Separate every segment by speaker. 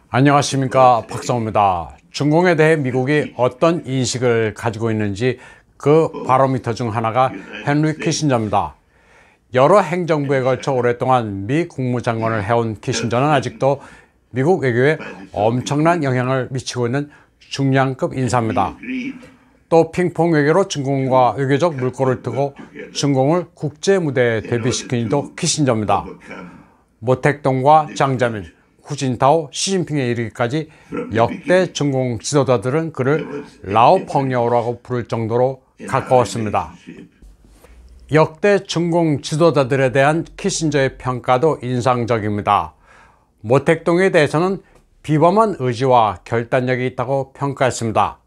Speaker 1: 안녕하십니까, 박성호입니다. 중공에 대해 미국이 어떤 인식을 가지고 있는지 그 바로미터 중 하나가 헨리 키신저입니다. 여러 행정부에 걸쳐 오랫동안 미 국무장관을 해온 키신저는 아직도 미국 외교에 엄청난 영향을 미치고 있는 중량급 인사입니다. 또 핑퐁 외교로 중공과 외교적 물꼬를 트고 중공을 국제 무대에 데뷔시킨 이도 키신저입니다. 모택동과 장자민, 후진타오, 시진핑에 이르기까지 역대 중공 지도자들은 그를 라오펑여우라고 부를 정도로 가까웠습니다. 역대 중공 지도자들에 대한 키신저의 평가도 인상적입니다. 모택동에 대해서는 비범한 의지와 결단력이 있다고 평가했습니다.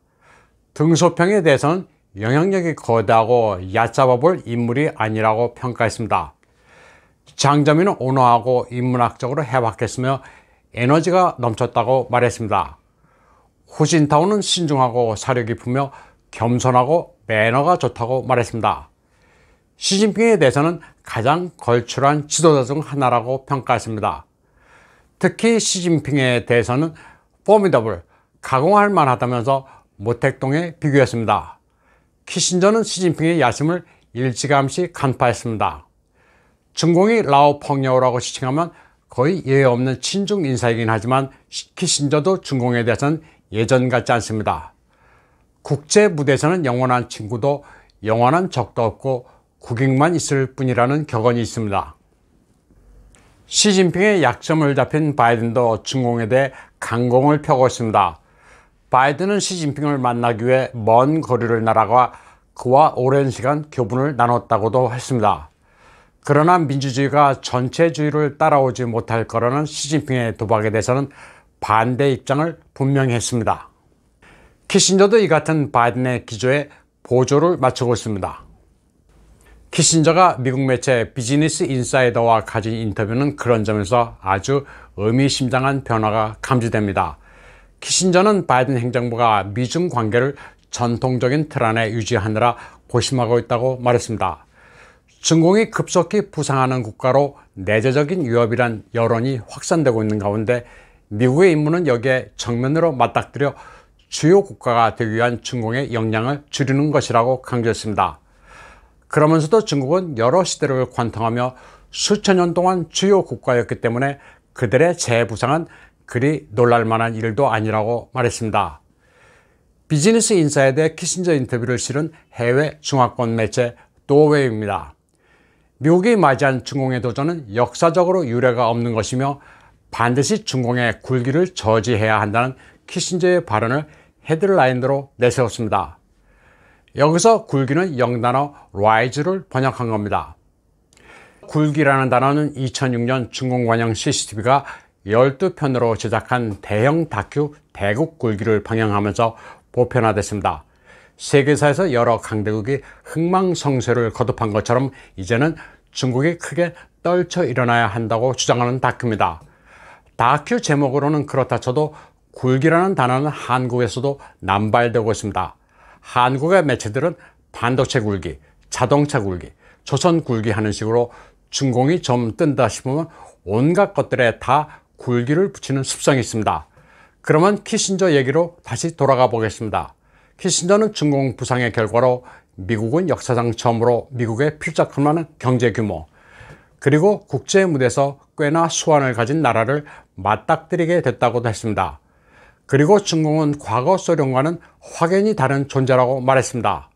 Speaker 1: 등소평에 대해서는 영향력이 거대하고 얕잡아 볼 인물이 아니라고 평가했습니다. 장자민은 온화하고 인문학적으로 해박했으며 에너지가 넘쳤다고 말했습니다. 후진타오는 신중하고 사려 깊으며 겸손하고 매너가 좋다고 말했습니다. 시진핑에 대해서는 가장 걸출한 지도자 중 하나라고 평가했습니다. 특히 시진핑에 대해서는 포미더블, 가공할 만하다면서 모택동에 비교했습니다. 키신저는 시진핑의 야심을 일찌감치 간파했습니다. 중공이 라오펑여우라고 지칭하면 거의 예외 없는 친중 인사이긴 하지만 키신저도 중공에 대해서는 예전 같지 않습니다. 국제 무대에서는 영원한 친구도 영원한 적도 없고 국익만 있을 뿐이라는 격언이 있습니다. 시진핑의 약점을 잡힌 바이든도 중공에 대해 강공을 펴고 있습니다. 바이든은 시진핑을 만나기 위해 먼 거리를 날아가 그와 오랜 시간 교분을 나눴다고도 했습니다. 그러나 민주주의가 전체주의를 따라오지 못할 거라는 시진핑의 도박에 대해서는 반대 입장을 분명히 했습니다. 키신저도 이 같은 바이든의 기조에 보조를 맞추고 있습니다. 키신저가 미국 매체 비즈니스 인사이더와 가진 인터뷰는 그런 점에서 아주 의미심장한 변화가 감지됩니다. 키신저는 바이든 행정부가 미중 관계를 전통적인 틀 안에 유지하느라 고심하고 있다고 말했습니다. 중공이 급속히 부상하는 국가로 내재적인 위협이란 여론이 확산되고 있는 가운데 미국의 임무는 여기에 정면으로 맞닥뜨려 주요 국가가 되기 위한 중공의 역량을 줄이는 것이라고 강조했습니다. 그러면서도 중국은 여러 시대를 관통하며 수천 년 동안 주요 국가였기 때문에 그들의 재부상은 그리 놀랄만한 일도 아니라고 말했습니다. 비즈니스 인사에 대해 키신저 인터뷰를 실은 해외 중화권 매체 도어웨이입니다. 미국이 맞이한 중공의 도전은 역사적으로 유례가 없는 것이며 반드시 중공의 굴기를 저지해야 한다는 키신저의 발언을 헤드라인으로 내세웠습니다. 여기서 굴기는 영단어 rise를 번역한 겁니다. 굴기라는 단어는 2006년 중공관영 CCTV가 12편으로 제작한 대형 다큐 대국 굴기를 방영하면서 보편화됐습니다. 세계사에서 여러 강대국이 흥망성쇠를 거듭한 것처럼 이제는 중국이 크게 떨쳐 일어나야 한다고 주장하는 다큐입니다. 다큐 제목으로는 그렇다 쳐도 굴기라는 단어는 한국에서도 남발되고 있습니다. 한국의 매체들은 반도체 굴기, 자동차 굴기, 조선 굴기 하는 식으로 중공이 좀 뜬다 싶으면 온갖 것들에 다 굴기를 붙이는 습성이 있습니다. 그러면 키신저 얘기로 다시 돌아가 보겠습니다. 키신저는 중공 부상의 결과로 미국은 역사상 처음으로 미국에 필적할 만한 경제 규모 그리고 국제 무대에서 꽤나 수완을 가진 나라를 맞닥뜨리게 됐다고도 했습니다. 그리고 중공은 과거 소련과는 확연히 다른 존재라고 말했습니다.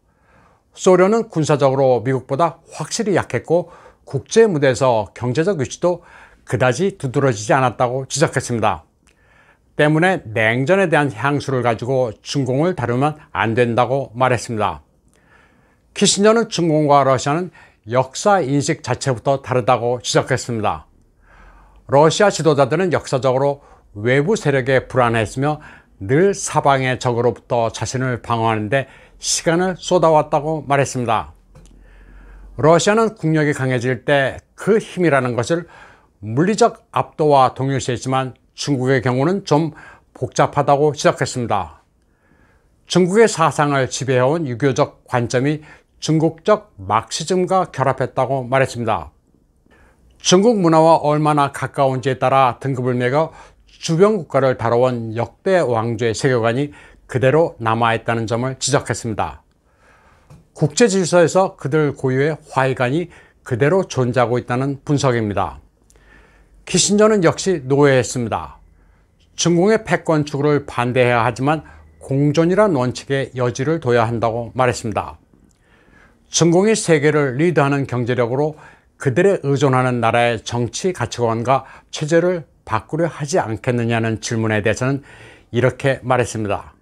Speaker 1: 소련은 군사적으로 미국보다 확실히 약했고 국제 무대에서 경제적 위치도 그다지 두드러지지 않았다고 지적했습니다. 때문에 냉전에 대한 향수를 가지고 중공을 다루면 안 된다고 말했습니다. 키신저는 중공과 러시아는 역사 인식 자체부터 다르다고 지적했습니다. 러시아 지도자들은 역사적으로 외부 세력에 불안했으며 늘 사방의 적으로부터 자신을 방어하는데 시간을 쏟아왔다고 말했습니다. 러시아는 국력이 강해질 때 그 힘이라는 것을 물리적 압도와 동일시했지만 중국의 경우는 좀 복잡하다고 지적했습니다. 중국의 사상을 지배해온 유교적 관점이 중국적 마크시즘과 결합했다고 말했습니다. 중국 문화와 얼마나 가까운지에 따라 등급을 매겨 주변 국가를 다뤄온 역대 왕조의 세계관이 그대로 남아있다는 점을 지적했습니다. 국제 질서에서 그들 고유의 화의관이 그대로 존재하고 있다는 분석입니다. 키신저는 역시 노회했습니다. 중공의 패권 추구를 반대해야 하지만 공존이란 원칙에 여지를 둬야 한다고 말했습니다. 중공이 세계를 리드하는 경제력으로 그들에 의존하는 나라의 정치 가치관과 체제를 바꾸려 하지 않겠느냐는 질문에 대해서는 이렇게 말했습니다.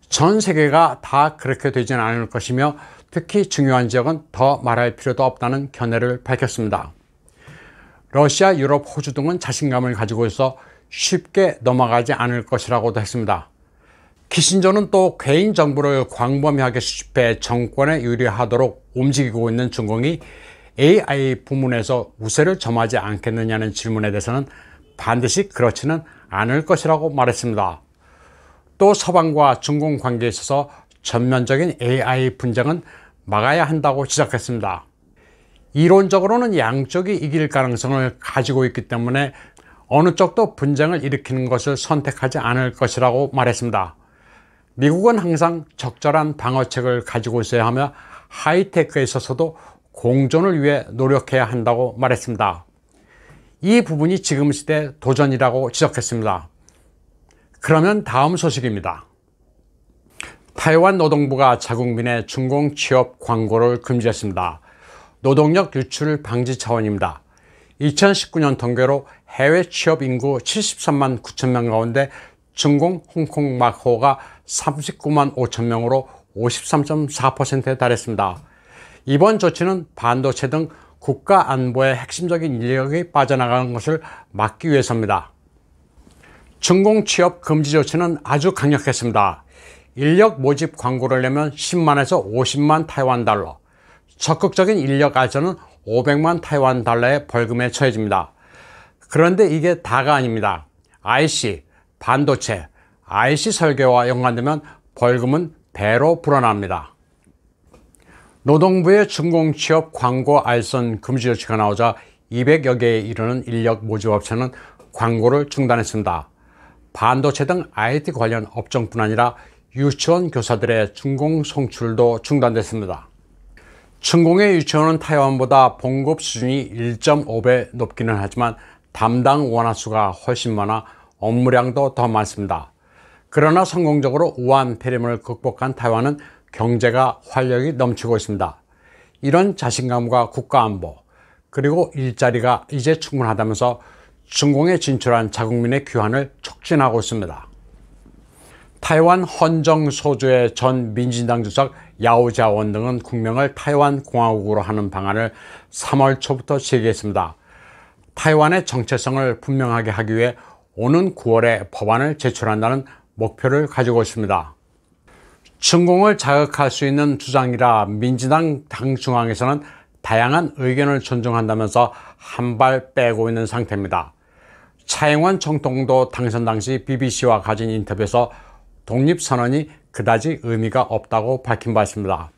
Speaker 1: 전 세계가 다 그렇게 되지는 않을 것이며 특히 중요한 지역은 더 말할 필요도 없다는 견해를 밝혔습니다. 러시아, 유럽, 호주 등은 자신감을 가지고 있어 쉽게 넘어가지 않을 것이라고도 했습니다. 키신저는 또 개인 정보를 광범위하게 수집해 정권에 유리하도록 움직이고 있는 중공이 AI 부문에서 우세를 점하지 않겠느냐는 질문에 대해서는 반드시 그렇지는 않을 것이라고 말했습니다. 또 서방과 중공 관계에 있어서 전면적인 AI 분쟁은 막아야 한다고 지적했습니다. 이론적으로는 양쪽이 이길 가능성을 가지고 있기 때문에 어느 쪽도 분쟁을 일으키는 것을 선택하지 않을 것이라고 말했습니다. 미국은 항상 적절한 방어책을 가지고 있어야 하며 하이테크에 있어서도 공존을 위해 노력해야 한다고 말했습니다. 이 부분이 지금 시대 도전이라고 지적했습니다. 그러면 다음 소식입니다. 타이완 노동부가 자국민의 중공 취업 광고를 금지했습니다. 노동력 유출 방지 차원입니다. 2019년 통계로 해외 취업 인구 73만 9천 명 가운데 중공, 홍콩, 마카오가 39만 5천 명으로 53.4%에 달했습니다. 이번 조치는 반도체 등 국가 안보의 핵심적인 인력이 빠져나가는 것을 막기 위해서입니다. 중공 취업 금지 조치는 아주 강력했습니다. 인력 모집 광고를 내면 10만에서 50만 타이완 달러, 적극적인 인력 알선은 500만 타이완 달러의 벌금에 처해집니다. 그런데 이게 다가 아닙니다. IC, 반도체, IC 설계와 연관되면 벌금은 배로 불어납니다. 노동부의 중공 취업 광고 알선 금지 조치가 나오자 200여 개에 이르는 인력 모집업체는 광고를 중단했습니다. 반도체 등 IT 관련 업종뿐 아니라 유치원 교사들의 중공 송출도 중단됐습니다. 중공의 유치원은 타이완보다 봉급 수준이 1.5배 높기는 하지만 담당 원화 수가 훨씬 많아 업무량도 더 많습니다. 그러나 성공적으로 우한 폐렴을 극복한 타이완은 경제가 활력이 넘치고 있습니다. 이런 자신감과 국가안보 그리고 일자리가 이제 충분하다면서 중공에 진출한 자국민의 귀환을 촉진하고 있습니다. 타이완 헌정소주의 전 민진당 주석 야오자원 등은 국명을 타이완 공화국으로 하는 방안을 3월 초부터 제기했습니다. 타이완의 정체성을 분명하게 하기 위해 오는 9월에 법안을 제출한다는 목표를 가지고 있습니다. 중공을 자극할 수 있는 주장이라 민진당 당중앙에서는 다양한 의견을 존중한다면서 한 발 빼고 있는 상태입니다. 차잉원 총통도 당선 당시 BBC와 가진 인터뷰에서 독립선언이 그다지 의미가 없다고 밝힌 바 있습니다.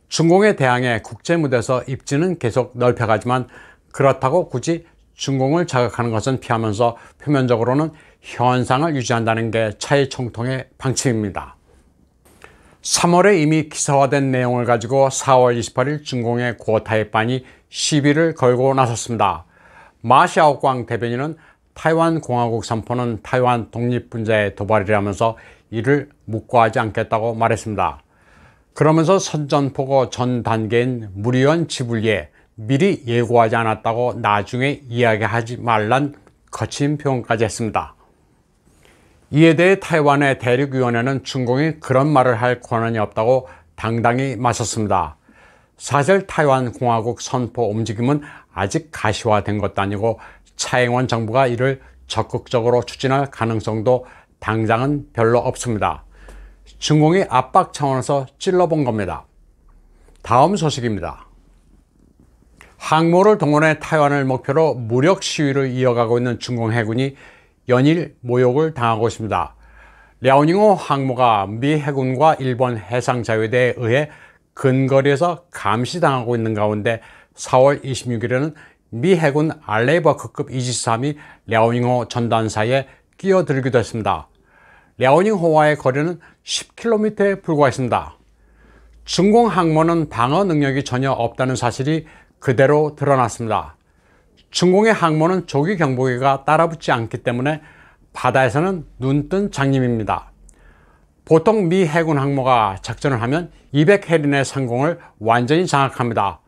Speaker 1: 중공에 대항해 국제 무대에서 입지는 계속 넓혀가지만 그렇다고 굳이 중공을 자극하는 것은 피하면서 표면적으로는 현상을 유지한다는 게 차이 총통의 방침입니다. 3월에 이미 기사화된 내용을 가지고 4월 28일 중공의 고타이반이 시비를 걸고 나섰습니다. 마샤오광 대변인은 타이완 공화국 선포는 타이완 독립 분자의 도발이라면서 이를 묵과하지 않겠다고 말했습니다. 그러면서 선전포고 전 단계인 무리원 지불리에 미리 예고하지 않았다고 나중에 이야기하지 말란 거친 표현까지 했습니다. 이에 대해 타이완의 대륙위원회는 중공이 그런 말을 할 권한이 없다고 당당히 맞섰습니다. 사실 타이완 공화국 선포 움직임은 아직 가시화된 것도 아니고 차잉원 정부가 이를 적극적으로 추진할 가능성도 당장은 별로 없습니다. 중공이 압박 차원에서 찔러본 겁니다. 다음 소식입니다. 항모를 동원해 타이완을 목표로 무력 시위를 이어가고 있는 중공 해군이 연일 모욕을 당하고 있습니다. 랴오닝호 항모가 미 해군과 일본 해상자위대에 의해 근거리에서 감시당하고 있는 가운데 4월 26일에는 미 해군 알레이버크급 이지스함이 랴오닝호 전단사에 끼어들기도 했습니다. 랴오닝호와의 거리는 10km에 불과했습니다. 중공 항모는 방어 능력이 전혀 없다는 사실이 그대로 드러났습니다. 중공의 항모는 조기 경보기가 따라붙지 않기 때문에 바다에서는 눈뜬 장님입니다. 보통 미 해군 항모가 작전을 하면 200해린의 상공을 완전히 장악합니다.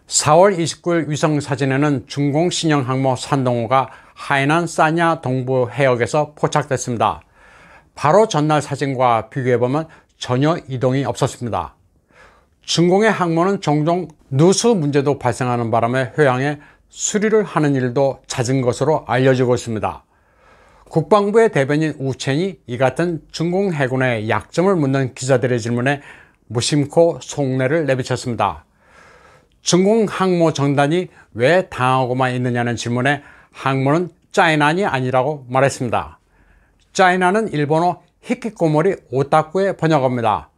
Speaker 1: 4월 29일 위성 사진에는 중공 신형 항모 산동호가 하이난 사냐 동부 해역에서 포착됐습니다. 바로 전날 사진과 비교해보면 전혀 이동이 없었습니다. 중공의 항모는 종종 누수 문제도 발생하는 바람에 회항에 수리를 하는 일도 잦은 것으로 알려지고 있습니다. 국방부의 대변인 우첸이 이 같은 중공 해군의 약점을 묻는 기자들의 질문에 무심코 속내를 내비쳤습니다. 중공 항모 정단이 왜 당하고만 있느냐는 질문에 항모는 짜이난이 아니라고 말했습니다. 짜이나는 일본어 히키코모리 오타쿠의 번역어입니다.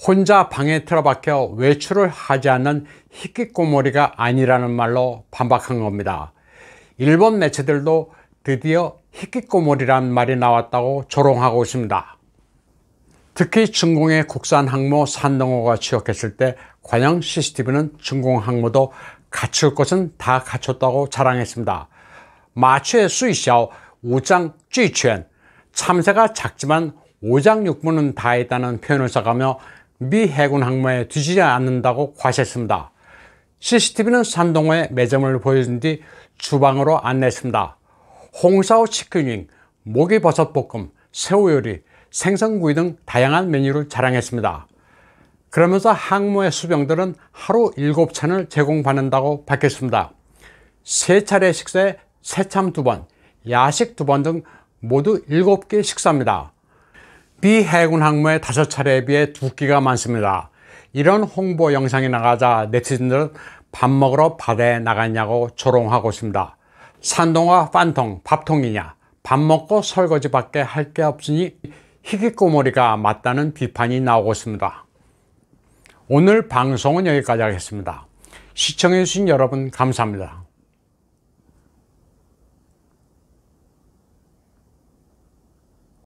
Speaker 1: 혼자 방에 틀어박혀 외출을 하지 않는 히키코모리가 아니라는 말로 반박한 겁니다. 일본 매체들도 드디어 히키코모리란 말이 나왔다고 조롱하고 있습니다. 특히 중공의 국산 항모 산동호가 취역했을 때 관영 CCTV는 중공 항모도 갖출 것은 다 갖췄다고 자랑했습니다. 마취의 수이샤오 우장 쥐취엔, 참새가 작지만 오장육부는 다 있다는 표현을 써가며 미 해군 항모에 뒤지지 않는다고 과시했습니다. CCTV는 산동호의 매점을 보여준 뒤 주방으로 안내했습니다. 홍사오 치킨윙, 모기버섯 볶음, 새우요리, 생선구이 등 다양한 메뉴를 자랑했습니다. 그러면서 항모의 수병들은 하루 7찬을 제공받는다고 밝혔습니다. 3차례 식사에 새참 2번, 야식 2번 등 모두 7개 식사입니다. 미 해군 항모의 5차례에 비해 2끼가 많습니다. 이런 홍보 영상이 나가자 네티즌들은 밥 먹으러 바다에 나갔냐고 조롱하고 있습니다. 산동화 판통 밥통이냐, 밥 먹고 설거지밖에 할 게 없으니 히키코모리가 맞다는 비판이 나오고 있습니다. 오늘 방송은 여기까지 하겠습니다. 시청해주신 여러분 감사합니다.